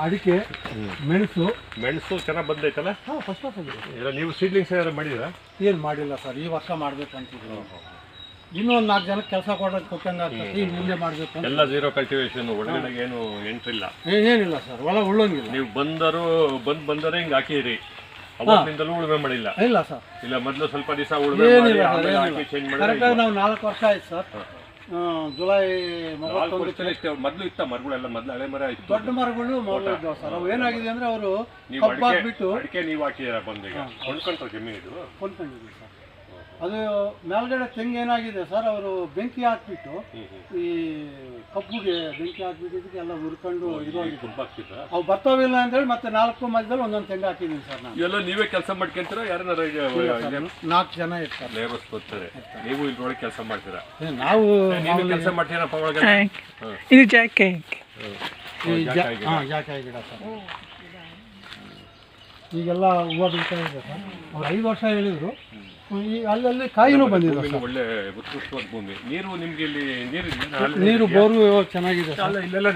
ಅಡಿಕೆ, ಮೆಣಸು ಚೆನ್ನಾಗಿ ಬಂದೈತಲ್ಲ. ಫಸ್ಟ್ ಕ್ಲಾಸ್ ಆಗಿದೆ. ಇಲ್ಲ ನೀವು ಸೀಡ್ಲಿಂಗ್ಸ್ ಏನಾದ್ರು ಮಾಡಿದ್ದೀರಾ? ಏನು ಮಾಡಿಲ್ಲ ಸರ್, ಈ ವರ್ಷ ಮಾಡ್ಬೇಕಂತಿದ್ದೀವಿ. ಇನ್ನೂ ಒಂದು 4 ಜನಕ್ಕೆ ಕೆಲಸ ಕೊಟ್ಟಂಗೆ ಆಗ್ತದೆ. ಈಗ ಮುಂದೆ ಮಾಡಬೇಕು ಅಂತ. ಎಲ್ಲ ಝೀರೋ ಕಲ್ಟಿವೇಶನ್, ಒಳಗಡೆ ಏನು ಎಂಟ್ರಿ ಇಲ್ಲ, ಏನಿಲ್ಲ ಸರ್, ಹೊಲ ಉಳ್ಳೋಂಗಿಲ್ಲ. ನೀವು ಬಂದರೆ ಹಿಂಗೆ ಹಾಕಿರಿ, ಅವತ್ತಿನಿಂದಲೂ ಉಳುಮೆ ಮಾಡಿಲ್ಲ? ಇಲ್ಲ ಸರ್, ಇಲ್ಲ ಮೊದಲು ಸ್ವಲ್ಪ ದಿವಸ ಉಳುಮೆ ಮಾಡಿ ಆಮೇಲೆ ಹಾಕಿ ಚೇಂಜ್ ಮಾಡಿ. ಕರೆಕ್ಟಾಗಿ ನಾವು 4 ವರ್ಷ ಆಯ್ತು ಸರ್. ಜುಲೈ 31 ಮೊದಲು ಇತ್ತ ಮರಗಳೆಲ್ಲ, ಮೊದಲು ಹಳೆ ಮರ ಇತ್ತು, ದೊಡ್ಡ ಮರಗಳು ಮೊದಲು ಇದ್ದವು ಸರ್. ಅವು ಏನಾಗಿದೆ ಅಂದರೆ ಅವರು ನೀವು ಅಡಿಕೆ ನೀವು ಹಾಕಿದ್ದೀರಾ ಬಂದೀಗ ಕೊಂಡ್ಕೊಂಡ್ರೆ ಜಮೀನಿದು? ಕೊಂಡ್ಕೊಂಡಿದ್ದೀವಿ ಸರ್. ಅದು ಮೇಲ್ಗಡೆ ತೆಂಗು ಏನಾಗಿದೆ ಸರ್, ಅವರು ಬೆಂಕಿ ಹಾಕ್ಬಿಟ್ಟು ಈ ಕಬ್ಬುಗೆ ಬೆಂಕಿ ಹಾಕ್ಬಿಟ್ಟಿದ್ದಕ್ಕೆ ಎಲ್ಲ ಹುರ್ಕೊಂಡು ಅವು ಬರ್ತಾವಿಲ್ಲ ಅಂತೇಳಿ ಮತ್ತೆ 4 ಮಧ್ಯದಲ್ಲಿ ಒಂದೊಂದು ತೆಂಗು ಹಾಕಿದ್ದೀನಿ ಸರ್ ನಾನು. ಎಲ್ಲ ನೀವೇ ಕೆಲಸ ಮಾಡ್ಕೊಂತೀರಾ? ಯಾರನ್ನಾರ 4 ಜನ ಇರ್ತಾರೆ, ಲೇಬರ್ಸ್ ಬರ್ತಾರೆ, ನೀವು ಇದ್ರೊಳಗೆ ಕೆಲಸ ಮಾಡ್ತೀರಾ? ನಾವು ಕೆಲಸ ಮಾಡ್ತೀರಪ್ಪ ಒಳಗೆ? ಇದು ಜಾಕಾಯಿ ಗಿಡ ಸರ್. ಈಗೆಲ್ಲ ಹೂವು ಬೀಳ್ತಾ ಇದೆ ಸರ್. ಅವ್ರು 5 ವರ್ಷ ಹೇಳಿದ್ರು. ಈ ಅಲ್ಲಲ್ಲಿ ಕಾಯಿನೂ ಬಂದಿದೆ ಸರ್. ಒಳ್ಳೆ ಉತ್ಕೃಷ್ಟವಾದ ಭೂಮಿ. ನೀರು ನಿಮ್ಗೆ ಇಲ್ಲಿ ನೀರು ಬೋರು ಚೆನ್ನಾಗಿದೆ ಸರ್. ಇಲ್ಲೆಲ್ಲ